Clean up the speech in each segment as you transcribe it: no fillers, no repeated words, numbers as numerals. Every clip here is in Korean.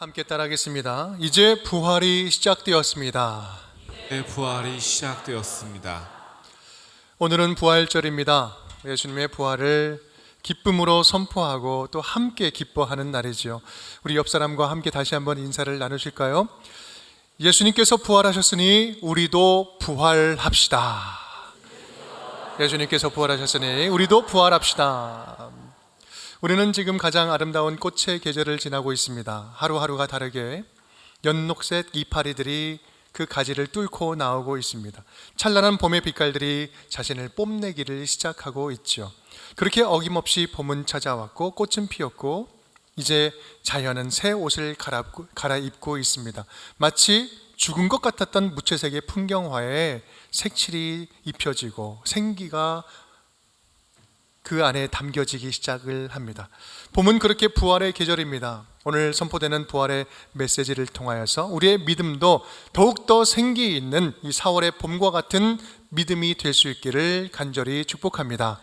함께 따라하겠습니다. 이제 부활이 시작되었습니다. 네, 부활이 시작되었습니다. 오늘은 부활절입니다. 예수님의 부활을 기쁨으로 선포하고 또 함께 기뻐하는 날이지요. 우리 옆 사람과 함께 다시 한번 인사를 나누실까요? 예수님께서 부활하셨으니 우리도 부활합시다. 예수님께서 부활하셨으니 우리도 부활합시다. 우리는 지금 가장 아름다운 꽃의 계절을 지나고 있습니다. 하루하루가 다르게 연녹색 이파리들이 그 가지를 뚫고 나오고 있습니다. 찬란한 봄의 빛깔들이 자신을 뽐내기를 시작하고 있죠. 그렇게 어김없이 봄은 찾아왔고 꽃은 피었고 이제 자연은 새 옷을 갈아입고 있습니다. 마치 죽은 것 같았던 무채색의 풍경화에 색칠이 입혀지고 생기가 그 안에 담겨지기 시작을 합니다. 봄은 그렇게 부활의 계절입니다. 오늘 선포되는 부활의 메시지를 통하여서 우리의 믿음도 더욱더 생기 있는 이 4월의 봄과 같은 믿음이 될 수 있기를 간절히 축복합니다.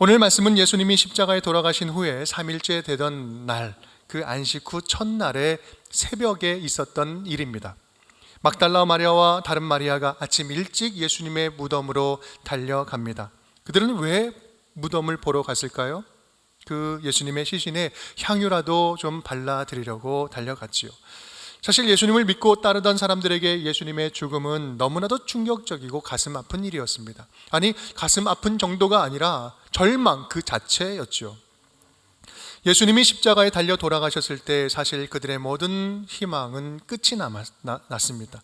오늘 말씀은 예수님이 십자가에 돌아가신 후에 3일째 되던 날, 그 안식 후 첫날의 새벽에 있었던 일입니다. 막달라 마리아와 다른 마리아가 아침 일찍 예수님의 무덤으로 달려갑니다. 그들은 왜 무덤을 보러 갔을까요? 그 예수님의 시신에 향유라도 좀 발라드리려고 달려갔지요. 사실 예수님을 믿고 따르던 사람들에게 예수님의 죽음은 너무나도 충격적이고 가슴 아픈 일이었습니다. 아니, 가슴 아픈 정도가 아니라 절망 그 자체였죠. 예수님이 십자가에 달려 돌아가셨을 때 사실 그들의 모든 희망은 끝이 났습니다.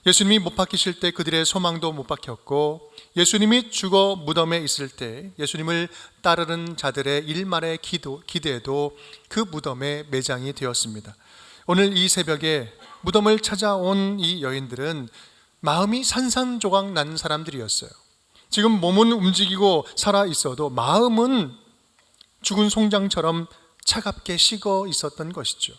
예수님이 못 박히실 때 그들의 소망도 못 박혔고, 예수님이 죽어 무덤에 있을 때 예수님을 따르는 자들의 일말의 기대도 그 무덤에 매장이 되었습니다. 오늘 이 새벽에 무덤을 찾아온 이 여인들은 마음이 산산조각 난 사람들이었어요. 지금 몸은 움직이고 살아 있어도 마음은 죽은 송장처럼 차갑게 식어 있었던 것이죠.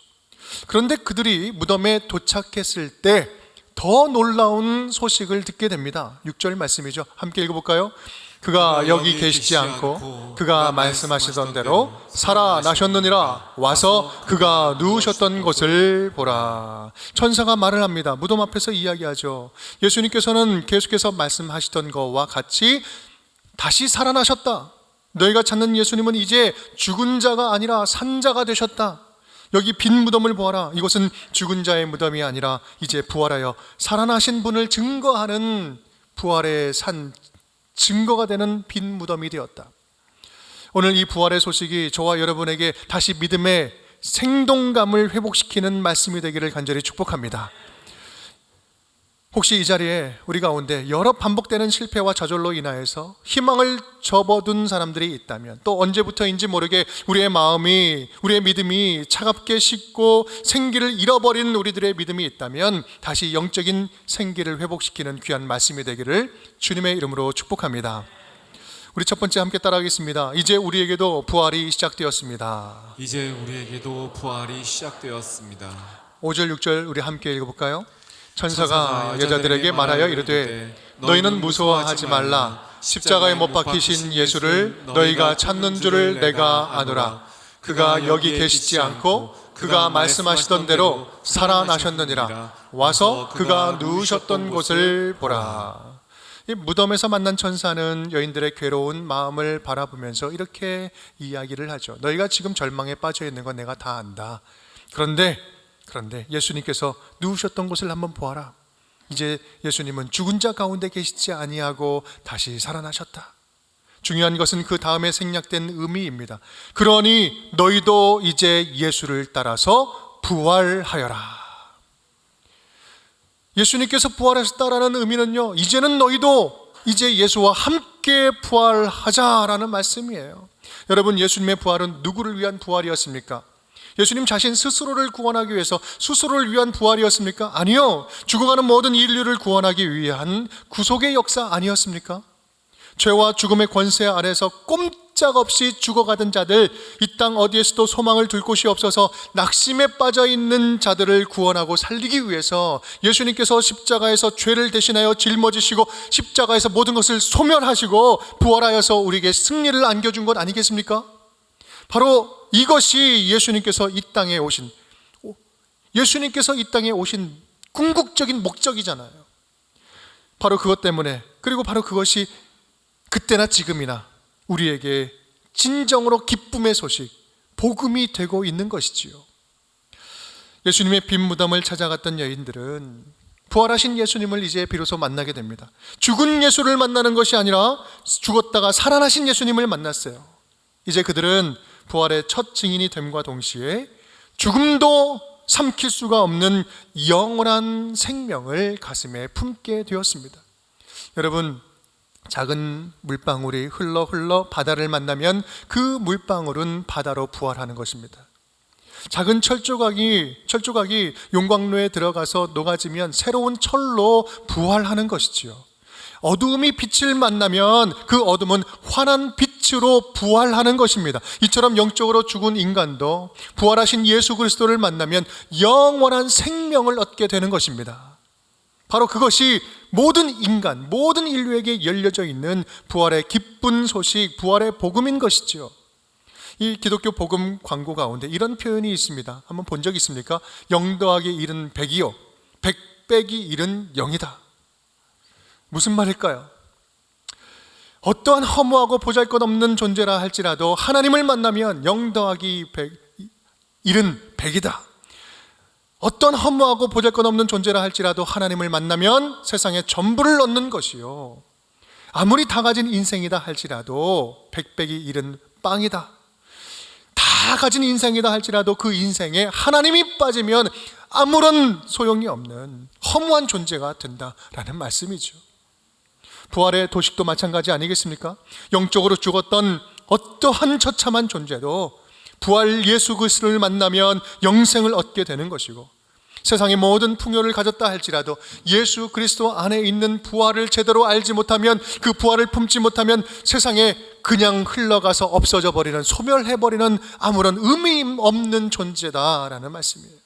그런데 그들이 무덤에 도착했을 때 더 놀라운 소식을 듣게 됩니다. 6절 말씀이죠. 함께 읽어볼까요? 그가 여기 계시지 않고 그가 말씀하시던 대로 살아나셨느니라. 와서 그가 누우셨던 곳을 보라. 천사가 말을 합니다. 무덤 앞에서 이야기하죠. 예수님께서는 계속해서 말씀하시던 것과 같이 다시 살아나셨다. 너희가 찾는 예수님은 이제 죽은 자가 아니라 산 자가 되셨다. 여기 빈 무덤을 보아라. 이곳은 죽은 자의 무덤이 아니라 이제 부활하여 살아나신 분을 증거하는 부활의 산 증거가 되는 빈 무덤이 되었다. 오늘 이 부활의 소식이 저와 여러분에게 다시 믿음의 생동감을 회복시키는 말씀이 되기를 간절히 축복합니다. 혹시 이 자리에 우리 가운데 여러 반복되는 실패와 좌절로 인하여서 희망을 접어둔 사람들이 있다면, 또 언제부터인지 모르게 우리의 마음이, 우리의 믿음이 차갑게 식고 생기를 잃어버린 우리들의 믿음이 있다면 다시 영적인 생기를 회복시키는 귀한 말씀이 되기를 주님의 이름으로 축복합니다. 우리 첫 번째 함께 따라하겠습니다. 이제 우리에게도 부활이 시작되었습니다. 이제 우리에게도 부활이 시작되었습니다. 5절 6절 우리 함께 읽어볼까요? 천사가 여자들에게 말하여 이르되 너희는 무서워하지 말라. 십자가에 못 박히신 예수를 너희가 찾는 줄을 내가 아노라. 그가 여기 계시지 않고 그가 말씀하시던 대로 살아나셨느니라. 와서 그가 누우셨던 곳을 보라. 이 무덤에서 만난 천사는 여인들의 괴로운 마음을 바라보면서 이렇게 이야기를 하죠. 너희가 지금 절망에 빠져 있는 건 내가 다 안다. 그런데 예수님께서 누우셨던 곳을 한번 보아라. 이제 예수님은 죽은 자 가운데 계시지 아니하고 다시 살아나셨다. 중요한 것은 그 다음에 생략된 의미입니다. 그러니 너희도 이제 예수를 따라서 부활하여라. 예수님께서 부활하셨다라는 의미는요, 이제는 너희도 이제 예수와 함께 부활하자라는 말씀이에요. 여러분, 예수님의 부활은 누구를 위한 부활이었습니까? 예수님 자신 스스로를 구원하기 위해서 스스로를 위한 부활이었습니까? 아니요. 죽어가는 모든 인류를 구원하기 위한 구속의 역사 아니었습니까? 죄와 죽음의 권세 아래서 꼼짝없이 죽어가던 자들, 이 땅 어디에서도 소망을 둘 곳이 없어서 낙심에 빠져있는 자들을 구원하고 살리기 위해서 예수님께서 십자가에서 죄를 대신하여 짊어지시고 십자가에서 모든 것을 소멸하시고 부활하여서 우리에게 승리를 안겨준 것 아니겠습니까? 바로 이것이 예수님께서 이 땅에 오신 예수님께서 이 땅에 오신 궁극적인 목적이잖아요. 바로 그것 때문에, 그리고 바로 그것이 그때나 지금이나 우리에게 진정으로 기쁨의 소식, 복음이 되고 있는 것이지요. 예수님의 빈 무덤을 찾아갔던 여인들은 부활하신 예수님을 이제 비로소 만나게 됩니다. 죽은 예수를 만나는 것이 아니라 죽었다가 살아나신 예수님을 만났어요. 이제 그들은 부활의 첫 증인이 됨과 동시에 죽음도 삼킬 수가 없는 영원한 생명을 가슴에 품게 되었습니다. 여러분, 작은 물방울이 흘러 바다를 만나면 그 물방울은 바다로 부활하는 것입니다. 작은 철조각이 용광로에 들어가서 녹아지면 새로운 철로 부활하는 것이지요. 어두움이 빛을 만나면 그 어둠은 환한 빛으로 부활하는 것입니다. 이처럼 영적으로 죽은 인간도 부활하신 예수 그리스도를 만나면 영원한 생명을 얻게 되는 것입니다. 바로 그것이 모든 인간, 모든 인류에게 열려져 있는 부활의 기쁜 소식, 부활의 복음인 것이지요. 이 기독교 복음 광고 가운데 이런 표현이 있습니다. 한번 본 적 있습니까? 0 더하기 1은 100이요 100 빼기 1은 0이다. 무슨 말일까요? 어떠한 허무하고 보잘것없는 존재라 할지라도 하나님을 만나면 0 더하기 1은 100이다. 어떤 허무하고 보잘것없는 존재라 할지라도 하나님을 만나면 세상에 전부를 얻는 것이요, 아무리 다 가진 인생이다 할지라도 100 빼기 1은 빵이다. 다 가진 인생이다 할지라도 그 인생에 하나님이 빠지면 아무런 소용이 없는 허무한 존재가 된다라는 말씀이죠. 부활의 도식도 마찬가지 아니겠습니까? 영적으로 죽었던 어떠한 처참한 존재도 부활 예수 그리스도를 만나면 영생을 얻게 되는 것이고, 세상의 모든 풍요를 가졌다 할지라도 예수 그리스도 안에 있는 부활을 제대로 알지 못하면, 그 부활을 품지 못하면 세상에 그냥 흘러가서 없어져 버리는, 소멸해버리는 아무런 의미 없는 존재다라는 말씀이에요.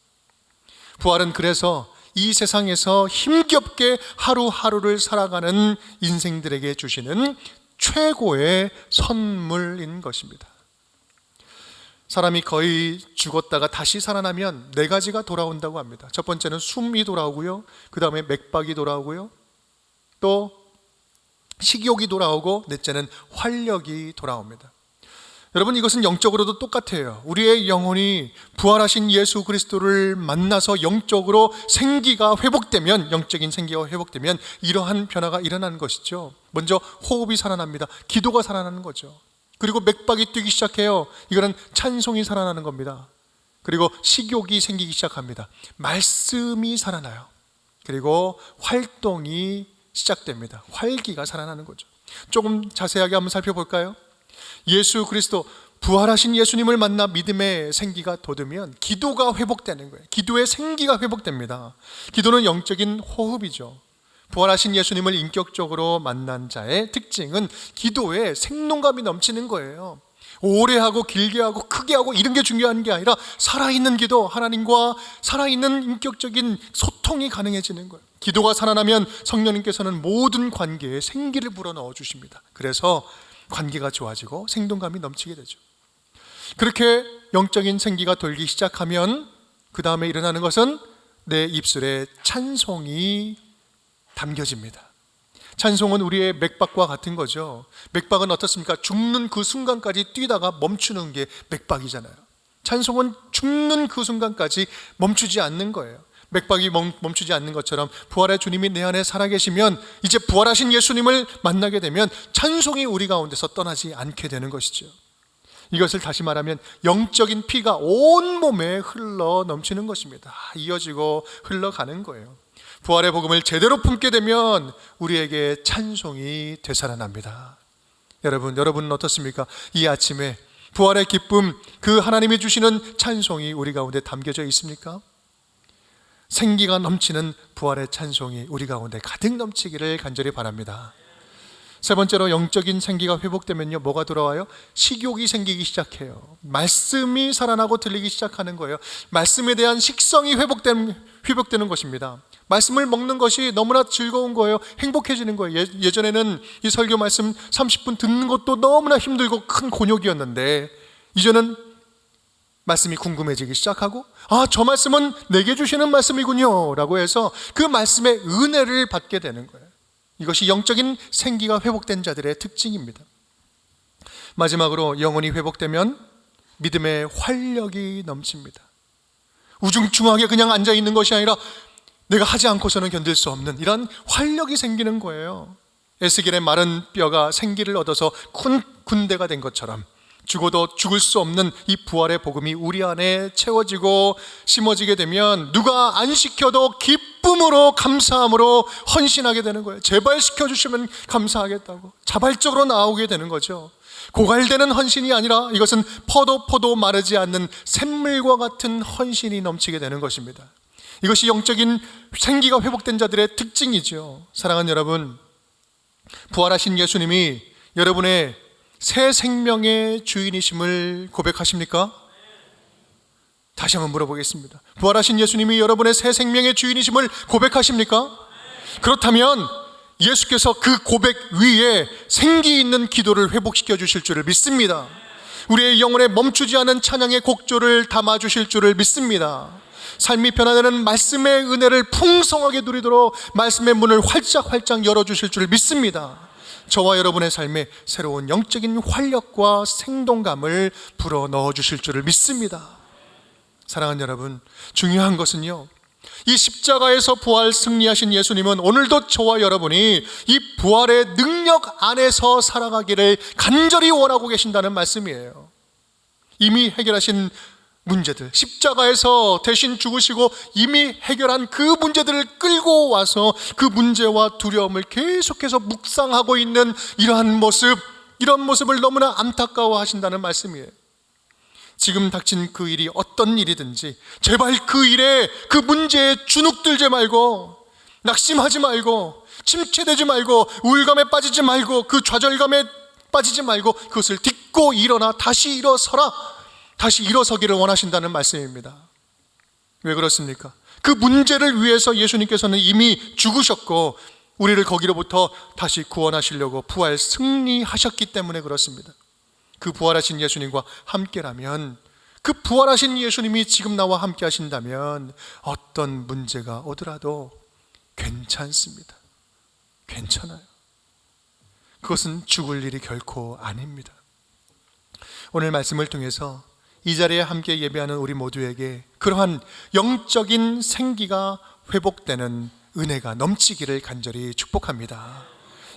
부활은 그래서 이 세상에서 힘겹게 하루하루를 살아가는 인생들에게 주시는 최고의 선물인 것입니다. 사람이 거의 죽었다가 다시 살아나면 4가지가 돌아온다고 합니다. 첫 번째는 숨이 돌아오고요, 그 다음에 맥박이 돌아오고요, 또 식욕이 돌아오고, 넷째는 활력이 돌아옵니다. 여러분, 이것은 영적으로도 똑같아요. 우리의 영혼이 부활하신 예수 그리스도를 만나서 영적으로 생기가 회복되면, 영적인 생기가 회복되면 이러한 변화가 일어나는 것이죠. 먼저 호흡이 살아납니다. 기도가 살아나는 거죠. 그리고 맥박이 뛰기 시작해요. 이거는 찬송이 살아나는 겁니다. 그리고 식욕이 생기기 시작합니다. 말씀이 살아나요. 그리고 활동이 시작됩니다. 활기가 살아나는 거죠. 조금 자세하게 한번 살펴볼까요? 예수 그리스도, 부활하신 예수님을 만나 믿음의 생기가 돋으면 기도가 회복되는 거예요. 기도의 생기가 회복됩니다. 기도는 영적인 호흡이죠. 부활하신 예수님을 인격적으로 만난 자의 특징은 기도에 생동감이 넘치는 거예요. 오래 하고 길게 하고 크게 하고 이런 게 중요한 게 아니라 살아있는 기도, 하나님과 살아있는 인격적인 소통이 가능해지는 거예요. 기도가 살아나면 성령님께서는 모든 관계에 생기를 불어넣어 주십니다. 그래서 관계가 좋아지고 생동감이 넘치게 되죠. 그렇게 영적인 생기가 돌기 시작하면 그 다음에 일어나는 것은 내 입술에 찬송이 담겨집니다. 찬송은 우리의 맥박과 같은 거죠. 맥박은 어떻습니까? 죽는 그 순간까지 뛰다가 멈추는 게 맥박이잖아요. 찬송은 죽는 그 순간까지 멈추지 않는 거예요. 맥박이 멈추지 않는 것처럼 부활의 주님이 내 안에 살아계시면, 이제 부활하신 예수님을 만나게 되면 찬송이 우리 가운데서 떠나지 않게 되는 것이죠. 이것을 다시 말하면 영적인 피가 온 몸에 흘러 넘치는 것입니다. 이어지고 흘러가는 거예요. 부활의 복음을 제대로 품게 되면 우리에게 찬송이 되살아납니다. 여러분은 어떻습니까? 이 아침에 부활의 기쁨, 그 하나님이 주시는 찬송이 우리 가운데 담겨져 있습니까? 생기가 넘치는 부활의 찬송이 우리 가운데 가득 넘치기를 간절히 바랍니다. 세 번째로, 영적인 생기가 회복되면요, 뭐가 돌아와요? 식욕이 생기기 시작해요. 말씀이 살아나고 들리기 시작하는 거예요. 말씀에 대한 식성이 회복되는 것입니다. 말씀을 먹는 것이 너무나 즐거운 거예요. 행복해지는 거예요. 예전에는 이 설교 말씀 30분 듣는 것도 너무나 힘들고 큰 곤욕이었는데, 이제는 말씀이 궁금해지기 시작하고 저 말씀은 내게 주시는 말씀이군요 라고 해서 그 말씀의 은혜를 받게 되는 거예요. 이것이 영적인 생기가 회복된 자들의 특징입니다. 마지막으로 영혼이 회복되면 믿음의 활력이 넘칩니다. 우중충하게 그냥 앉아있는 것이 아니라 내가 하지 않고서는 견딜 수 없는 이런 활력이 생기는 거예요. 에스겔의 마른 뼈가 생기를 얻어서 군대가 된 것처럼 죽어도 죽을 수 없는 이 부활의 복음이 우리 안에 채워지고 심어지게 되면 누가 안 시켜도 기쁨으로 감사함으로 헌신하게 되는 거예요. 제발 시켜주시면 감사하겠다고 자발적으로 나오게 되는 거죠. 고갈되는 헌신이 아니라 이것은 포도 마르지 않는 샘물과 같은 헌신이 넘치게 되는 것입니다. 이것이 영적인 생기가 회복된 자들의 특징이죠. 사랑하는 여러분, 부활하신 예수님이 여러분의 새 생명의 주인이심을 고백하십니까? 다시 한번 물어보겠습니다. 부활하신 예수님이 여러분의 새 생명의 주인이심을 고백하십니까? 그렇다면 예수께서 그 고백 위에 생기 있는 기도를 회복시켜 주실 줄을 믿습니다. 우리의 영혼에 멈추지 않은 찬양의 곡조를 담아 주실 줄을 믿습니다. 삶이 변화되는 말씀의 은혜를 풍성하게 누리도록 말씀의 문을 활짝 열어주실 줄을 믿습니다. 저와 여러분의 삶에 새로운 영적인 활력과 생동감을 불어 넣어주실 줄을 믿습니다. 사랑하는 여러분, 중요한 것은요, 이 십자가에서 부활 승리하신 예수님은 오늘도 저와 여러분이 이 부활의 능력 안에서 살아가기를 간절히 원하고 계신다는 말씀이에요. 이미 해결하신 문제들, 십자가에서 대신 죽으시고 이미 해결한 그 문제들을 끌고 와서 그 문제와 두려움을 계속해서 묵상하고 있는 이러한 모습, 이런 모습을 너무나 안타까워 하신다는 말씀이에요. 지금 닥친 그 일이 어떤 일이든지 제발 그 일에, 그 문제에 주눅들지 말고, 낙심하지 말고, 침체되지 말고, 우울감에 빠지지 말고, 그 좌절감에 빠지지 말고 그것을 딛고 일어나 다시 일어서라, 다시 일어서기를 원하신다는 말씀입니다. 왜 그렇습니까? 그 문제를 위해서 예수님께서는 이미 죽으셨고 우리를 거기로부터 다시 구원하시려고 부활 승리하셨기 때문에 그렇습니다. 그 부활하신 예수님과 함께라면, 그 부활하신 예수님이 지금 나와 함께 하신다면 어떤 문제가 오더라도 괜찮습니다. 괜찮아요. 그것은 죽을 일이 결코 아닙니다. 오늘 말씀을 통해서 이 자리에 함께 예배하는 우리 모두에게 그러한 영적인 생기가 회복되는 은혜가 넘치기를 간절히 축복합니다.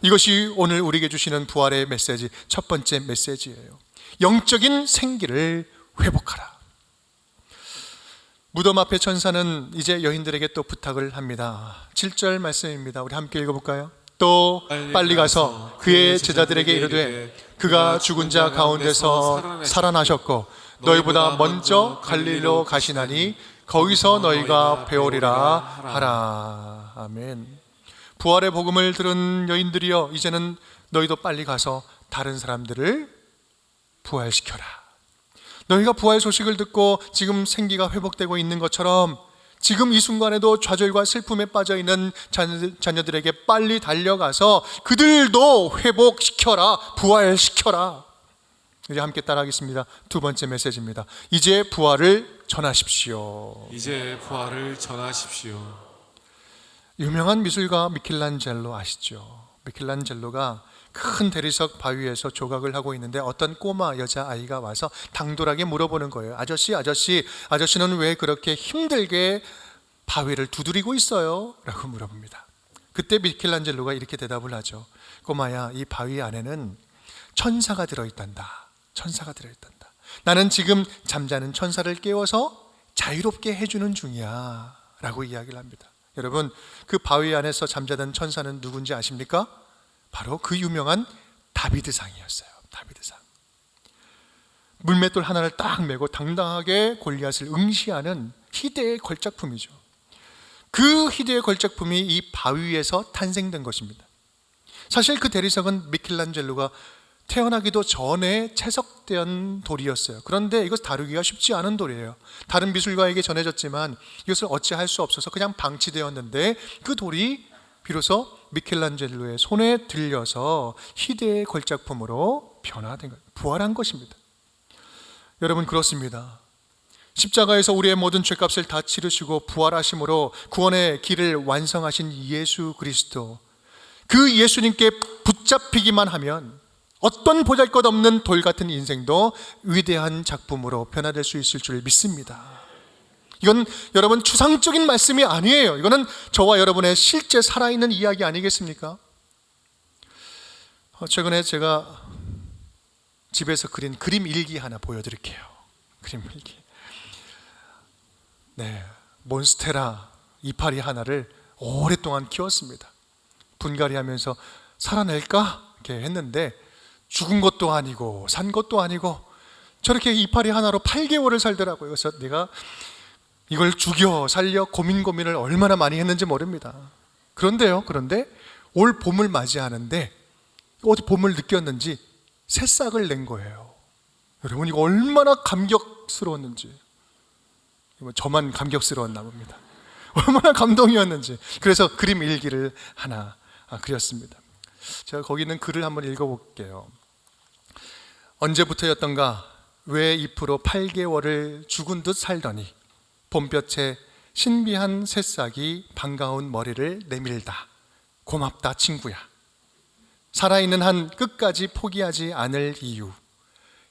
이것이 오늘 우리에게 주시는 부활의 메시지, 첫 번째 메시지예요. 영적인 생기를 회복하라. 무덤 앞에 천사는 이제 여인들에게 또 부탁을 합니다. 7절 말씀입니다. 우리 함께 읽어볼까요? 또 빨리 가서 그의 제자들에게 이르되 그가 죽은 자 가운데서 살아나셨고 너희보다 먼저 갈릴리로 가시나니 거기서 너희가 배우리라 하라. 아멘. 부활의 복음을 들은 여인들이여, 이제는 너희도 빨리 가서 다른 사람들을 부활시켜라. 너희가 부활 소식을 듣고 지금 생기가 회복되고 있는 것처럼 지금 이 순간에도 좌절과 슬픔에 빠져있는 자녀들에게 빨리 달려가서 그들도 회복시켜라, 부활시켜라. 이제 함께 따라하겠습니다. 두 번째 메시지입니다. 이제 부활을 전하십시오. 이제 부활을 전하십시오. 유명한 미술가 미켈란젤로 아시죠? 미켈란젤로가 큰 대리석 바위에서 조각을 하고 있는데 어떤 꼬마 여자아이가 와서 당돌하게 물어보는 거예요. 아저씨는 왜 그렇게 힘들게 바위를 두드리고 있어요? 라고 물어봅니다. 그때 미켈란젤로가 이렇게 대답을 하죠. 꼬마야, 이 바위 안에는 천사가 들어있단다. 천사가 들어있단다. 나는 지금 잠자는 천사를 깨워서 자유롭게 해주는 중이야 라고 이야기를 합니다. 여러분, 그 바위 안에서 잠자던 천사는 누군지 아십니까? 바로 그 유명한 다비드상이었어요. 다비드상. 물맷돌 하나를 딱 메고 당당하게 골리앗을 응시하는 희대의 걸작품이죠. 그 희대의 걸작품이 이 바위에서 탄생된 것입니다. 사실 그 대리석은 미켈란젤로가 태어나기도 전에 채석된 돌이었어요. 그런데 이것 다루기가 쉽지 않은 돌이에요. 다른 미술가에게 전해졌지만 이것을 어찌할 수 없어서 그냥 방치되었는데 그 돌이 비로소 미켈란젤로의 손에 들려서 희대의 걸작품으로 변화된 것, 부활한 것입니다. 여러분, 그렇습니다. 십자가에서 우리의 모든 죄값을 다 치르시고 부활하심으로 구원의 길을 완성하신 예수 그리스도, 그 예수님께 붙잡히기만 하면 어떤 보잘것없는 돌 같은 인생도 위대한 작품으로 변화될 수 있을 줄 믿습니다. 이건 여러분 추상적인 말씀이 아니에요. 이거는 저와 여러분의 실제 살아있는 이야기 아니겠습니까? 최근에 제가 집에서 그린 그림 일기 하나 보여드릴게요. 그림 일기. 네, 몬스테라 이파리 하나를 오랫동안 키웠습니다. 분갈이 하면서 살아낼까? 이렇게 했는데 죽은 것도 아니고 산 것도 아니고 저렇게 이파리 하나로 8개월을 살더라고요. 그래서 내가 이걸 죽여 살려 고민을 얼마나 많이 했는지 모릅니다. 그런데 올 봄을 맞이하는데 어디 봄을 느꼈는지 새싹을 낸 거예요. 여러분 이거 얼마나 감격스러웠는지. 저만 감격스러웠나 봅니다. 얼마나 감동이었는지. 그래서 그림 일기를 하나 그렸습니다. 제가 거기 있는 글을 한번 읽어볼게요. 언제부터였던가 왜 잎으로 8개월을 죽은 듯 살더니 봄볕에 신비한 새싹이 반가운 머리를 내밀다. 고맙다 친구야. 살아있는 한 끝까지 포기하지 않을 이유.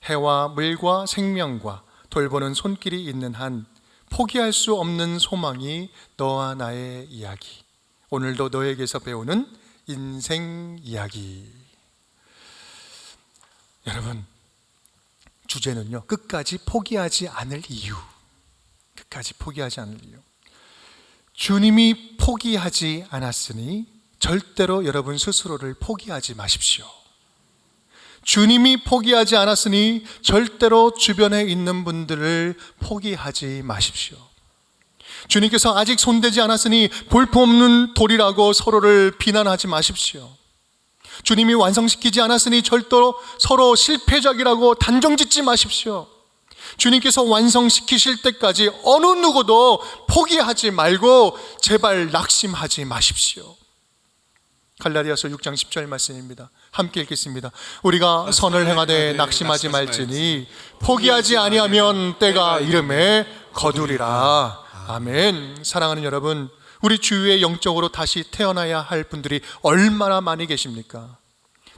해와 물과 생명과 돌보는 손길이 있는 한 포기할 수 없는 소망이 너와 나의 이야기. 오늘도 너에게서 배우는 인생 이야기. 여러분, 주제는요, 끝까지 포기하지 않을 이유. 끝까지 포기하지 않을 이유. 주님이 포기하지 않았으니 절대로 여러분 스스로를 포기하지 마십시오. 주님이 포기하지 않았으니 절대로 주변에 있는 분들을 포기하지 마십시오. 주님께서 아직 손대지 않았으니 볼품없는 돌이라고 서로를 비난하지 마십시오. 주님이 완성시키지 않았으니 절대로 서로 실패작이라고 단정짓지 마십시오. 주님께서 완성시키실 때까지 어느 누구도 포기하지 말고 제발 낙심하지 마십시오. 갈라디아서 6장 10절 말씀입니다. 함께 읽겠습니다. 우리가 선을 행하되 낙심하지 말지니 포기하지 아니하면 때가 이름에 거두리라. 아멘. 사랑하는 여러분, 우리 주위에 영적으로 다시 태어나야 할 분들이 얼마나 많이 계십니까?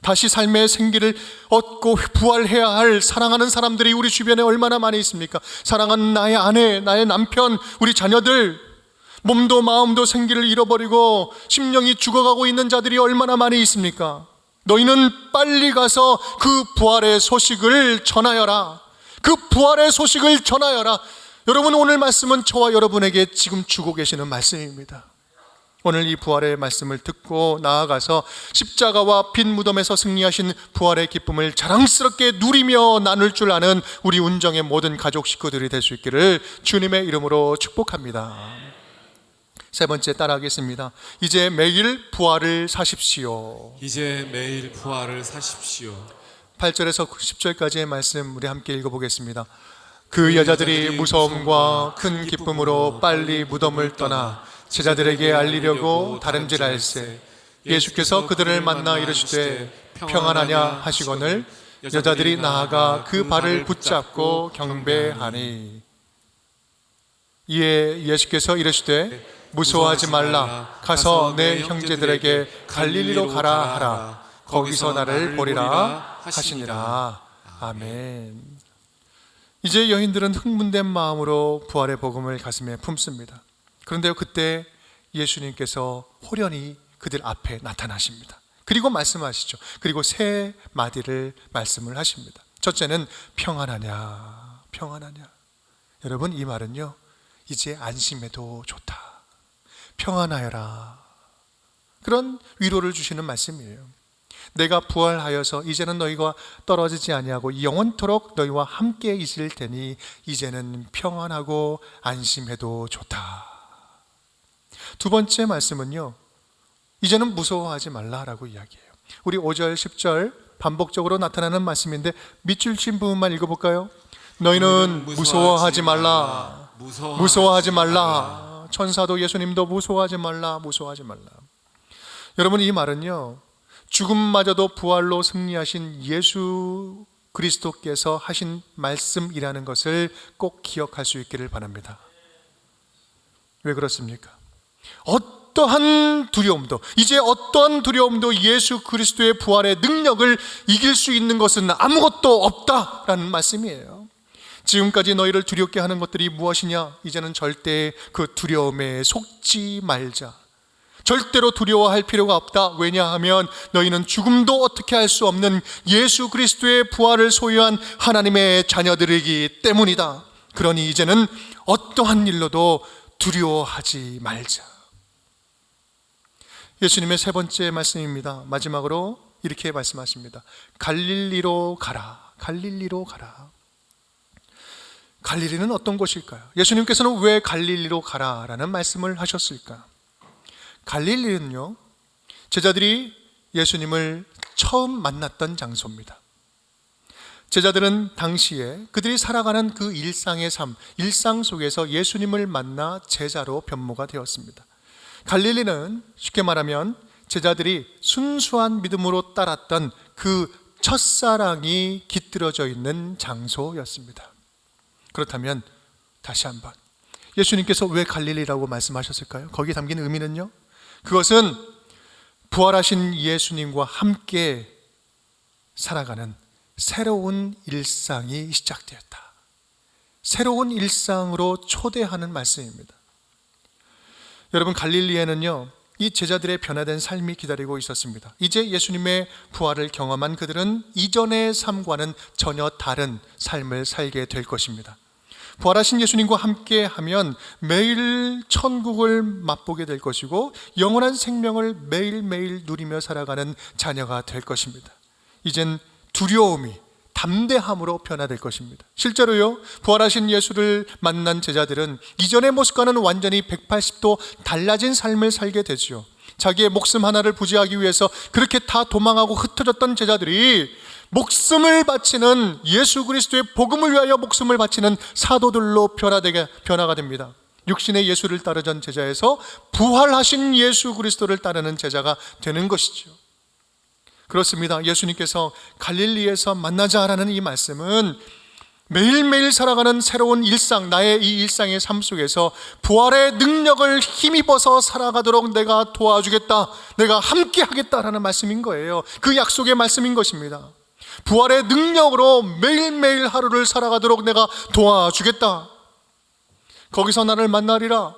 다시 삶의 생기를 얻고 부활해야 할 사랑하는 사람들이 우리 주변에 얼마나 많이 있습니까? 사랑하는 나의 아내, 나의 남편, 우리 자녀들, 몸도 마음도 생기를 잃어버리고 심령이 죽어가고 있는 자들이 얼마나 많이 있습니까? 너희는 빨리 가서 그 부활의 소식을 전하여라. 그 부활의 소식을 전하여라. 여러분, 오늘 말씀은 저와 여러분에게 지금 주고 계시는 말씀입니다. 오늘 이 부활의 말씀을 듣고 나아가서 십자가와 빈 무덤에서 승리하신 부활의 기쁨을 자랑스럽게 누리며 나눌 줄 아는 우리 운정의 모든 가족 식구들이 될 수 있기를 주님의 이름으로 축복합니다. 세 번째 따라하겠습니다. 이제 매일 부활을 사십시오. 이제 매일 부활을 사십시오. 8절에서 10절까지의 말씀 우리 함께 읽어보겠습니다. 그 여자들이 무서움과 큰 기쁨으로 빨리 무덤을 떠나 제자들에게 알리려고 다름질할세 예수께서 그들을 만나 이르시되 평안하냐 하시거늘 여자들이 나아가 그 발을 붙잡고 경배하니 이에 예수께서 이르시되 무서워하지 말라. 가서 내 형제들에게 갈릴리로 가라 하라. 거기서 나를 보리라 하시니라. 아멘. 이제 여인들은 흥분된 마음으로 부활의 복음을 가슴에 품습니다. 그런데요, 그때 예수님께서 호련히 그들 앞에 나타나십니다. 그리고 말씀하시죠. 그리고 세 마디를 말씀을 하십니다. 첫째는 평안하냐, 평안하냐. 여러분, 이 말은요, 이제 안심해도 좋다. 평안하여라. 그런 위로를 주시는 말씀이에요. 내가 부활하여서 이제는 너희가 떨어지지 아니하고 영원토록 너희와 함께 있을 테니 이제는 평안하고 안심해도 좋다. 두 번째 말씀은요, 이제는 무서워하지 말라라고 이야기해요. 우리 5절 10절 반복적으로 나타나는 말씀인데 밑줄 친 부분만 읽어볼까요? 너희는 무서워하지 말라. 무서워하지 말라. 천사도 예수님도 무서워하지 말라, 무서워하지 말라. 여러분, 이 말은요, 죽음마저도 부활로 승리하신 예수 그리스도께서 하신 말씀이라는 것을 꼭 기억할 수 있기를 바랍니다. 왜 그렇습니까? 어떠한 두려움도, 이제 어떠한 두려움도 예수 그리스도의 부활의 능력을 이길 수 있는 것은 아무것도 없다라는 말씀이에요. 지금까지 너희를 두렵게 하는 것들이 무엇이냐? 이제는 절대 그 두려움에 속지 말자. 절대로 두려워할 필요가 없다. 왜냐하면 너희는 죽음도 어떻게 할 수 없는 예수 그리스도의 부활을 소유한 하나님의 자녀들이기 때문이다. 그러니 이제는 어떠한 일로도 두려워하지 말자. 예수님의 세 번째 말씀입니다. 마지막으로 이렇게 말씀하십니다. 갈릴리로 가라. 갈릴리로 가라. 갈릴리는 어떤 곳일까요? 예수님께서는 왜 갈릴리로 가라라는 말씀을 하셨을까? 갈릴리는요, 제자들이 예수님을 처음 만났던 장소입니다. 제자들은 당시에 그들이 살아가는 그 일상의 삶, 일상 속에서 예수님을 만나 제자로 변모가 되었습니다. 갈릴리는 쉽게 말하면 제자들이 순수한 믿음으로 따랐던 그 첫사랑이 깃들어져 있는 장소였습니다. 그렇다면 다시 한번, 예수님께서 왜 갈릴리라고 말씀하셨을까요? 거기에 담긴 의미는요, 그것은 부활하신 예수님과 함께 살아가는 새로운 일상이 시작되었다. 새로운 일상으로 초대하는 말씀입니다. 여러분, 갈릴리에는요, 이 제자들의 변화된 삶이 기다리고 있었습니다. 이제 예수님의 부활을 경험한 그들은 이전의 삶과는 전혀 다른 삶을 살게 될 것입니다. 부활하신 예수님과 함께 하면 매일 천국을 맛보게 될 것이고 영원한 생명을 매일매일 누리며 살아가는 자녀가 될 것입니다. 이젠 두려움이 담대함으로 변화될 것입니다. 실제로요, 부활하신 예수를 만난 제자들은 이전의 모습과는 완전히 180도 달라진 삶을 살게 되지요. 자기의 목숨 하나를 부지하기 위해서 그렇게 다 도망하고 흩어졌던 제자들이 목숨을 바치는, 예수 그리스도의 복음을 위하여 목숨을 바치는 사도들로 변화가 됩니다. 육신의 예수를 따르던 제자에서 부활하신 예수 그리스도를 따르는 제자가 되는 것이죠. 그렇습니다. 예수님께서 갈릴리에서 만나자라는 이 말씀은 매일매일 살아가는 새로운 일상, 나의 이 일상의 삶 속에서 부활의 능력을 힘입어서 살아가도록 내가 도와주겠다, 내가 함께 하겠다라는 말씀인 거예요. 그 약속의 말씀인 것입니다. 부활의 능력으로 매일매일 하루를 살아가도록 내가 도와주겠다. 거기서 나를 만나리라.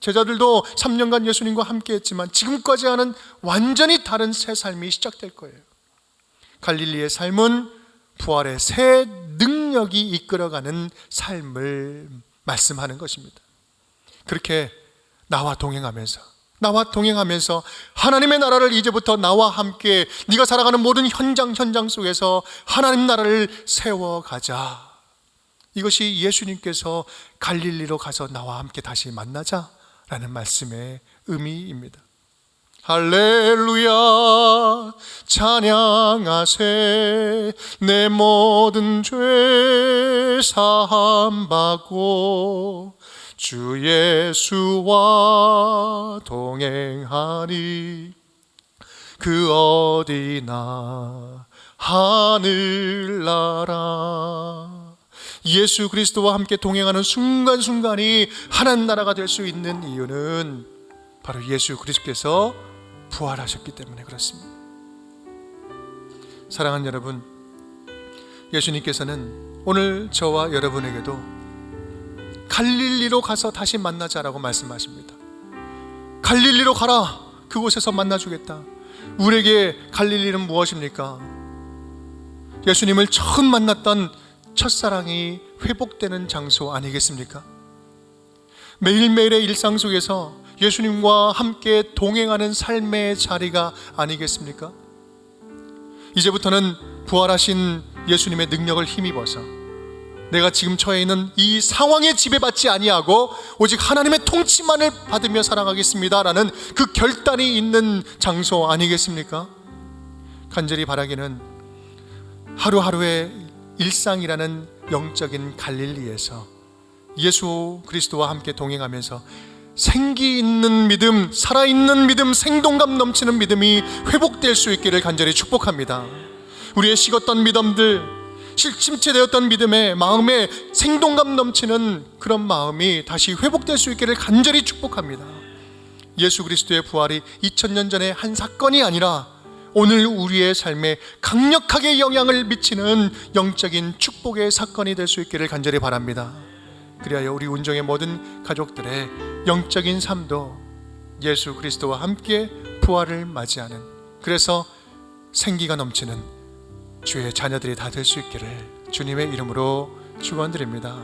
제자들도 3년간 예수님과 함께 했지만 지금까지와는 완전히 다른 새 삶이 시작될 거예요. 갈릴리의 삶은 부활의 새 능력이 이끌어가는 삶을 말씀하는 것입니다. 그렇게 나와 동행하면서 하나님의 나라를 이제부터 나와 함께, 네가 살아가는 모든 현장 속에서 하나님 나라를 세워가자. 이것이 예수님께서 갈릴리로 가서 나와 함께 다시 만나자라는 말씀의 의미입니다. 할렐루야 찬양하세. 내 모든 죄 사함 받고 주 예수와 동행하니 그 어디나 하늘나라. 예수 그리스도와 함께 동행하는 순간순간이 하나님 나라가 될 수 있는 이유는 바로 예수 그리스도께서 부활하셨기 때문에 그렇습니다. 사랑하는 여러분, 예수님께서는 오늘 저와 여러분에게도 갈릴리로 가서 다시 만나자라고 말씀하십니다. 갈릴리로 가라. 그곳에서 만나주겠다. 우리에게 갈릴리는 무엇입니까? 예수님을 처음 만났던 첫사랑이 회복되는 장소 아니겠습니까? 매일매일의 일상 속에서 예수님과 함께 동행하는 삶의 자리가 아니겠습니까? 이제부터는 부활하신 예수님의 능력을 힘입어서 내가 지금 처해 있는 이 상황에 지배받지 아니하고 오직 하나님의 통치만을 받으며 살아가겠습니다라는 그 결단이 있는 장소 아니겠습니까? 간절히 바라기는 하루하루의 일상이라는 영적인 갈릴리에서 예수 그리스도와 함께 동행하면서 생기 있는 믿음, 살아있는 믿음, 생동감 넘치는 믿음이 회복될 수 있기를 간절히 축복합니다. 우리의 식었던 믿음들, 실침체되었던 믿음의 마음에 생동감 넘치는 그런 마음이 다시 회복될 수 있기를 간절히 축복합니다. 예수 그리스도의 부활이 2000년 전의 한 사건이 아니라 오늘 우리의 삶에 강력하게 영향을 미치는 영적인 축복의 사건이 될 수 있기를 간절히 바랍니다. 그리하여 우리 운정의 모든 가족들의 영적인 삶도 예수 그리스도와 함께 부활을 맞이하는, 그래서 생기가 넘치는 주의 자녀들이 다 될 수 있기를 주님의 이름으로 축원드립니다.